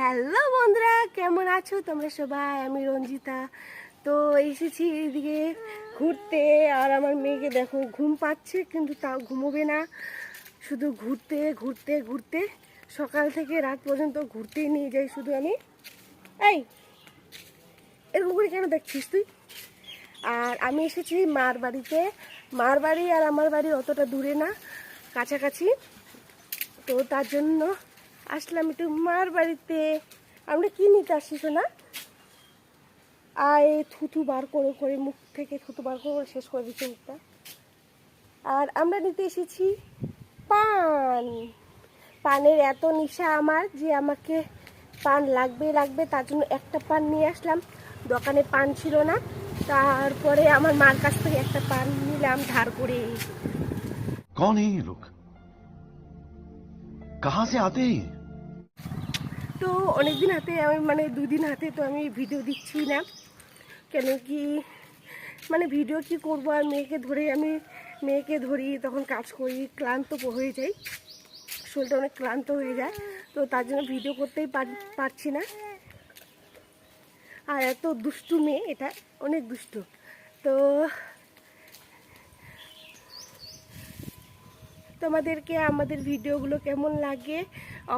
Hello বন্ধুরা, কেমন আছো তোমরা সবাই? আমি রঞ্জিতা। তো এসেছি এদিকে ঘুরতে। আর আমার মেয়েকে দেখো ঘুম পাচ্ছে, কিন্তু তাও ঘুমোবে না, শুধু ঘুরতে ঘুরতে ঘুরতে সকাল থেকে রাত পর্যন্ত ঘুরতেই নিয়ে যাই শুধু আমি। এই এরকম করে কেন দেখছিস তুই? আর আমি এসেছি মার বাড়িতে। মার বাড়ি আর আমার বাড়ি অতটা দূরে না, কাছাকাছি। তো তার জন্য আসলাম একটু মার বাড়িতে। আমরা কি নিতে আসিস না? আয় থুতু বার করে করে মুখ থেকে থুতু বার করে শেষ করে দিচ্ছে মুখটা। আর আমরা নিতে এসেছি পান। পানের এত নেশা আমার যে আমাকে পান লাগবে লাগবে, তার জন্য একটা পান নিয়ে আসলাম। দোকানে পান ছিল না, তারপরে আমার মার কাছ থেকে একটা পান নিলাম ধার করে। कौन है ये लोग? कहां से आते हैं? তো অনেকদিন হাতে আমি মানে 2 দিন হাতে তো আমি ভিডিও দিচ্ছি না, কেন কি মানে ভিডিও কি করব, আর মেয়েকে ধরি তখন কাজ করি, ক্লান্ত হয়ে যাই, শরীরটা অনেক ক্লান্ত হয়ে যায়। তো তার জন্য ভিডিও করতেই পারছি না। আর এত দুষ্টু মেয়ে, এটা অনেক দুষ্টু। তো তোমাদেরকে আমাদের ভিডিওগুলো কেমন লাগে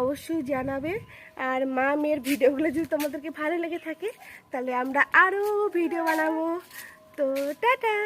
অবশ্যই জানাবে। আর মা মেয়ের ভিডিওগুলো যদি তোমাদেরকে ভালো লেগে থাকে, তাহলে আমরা আরও ভিডিও বানাবো। তো টাটা।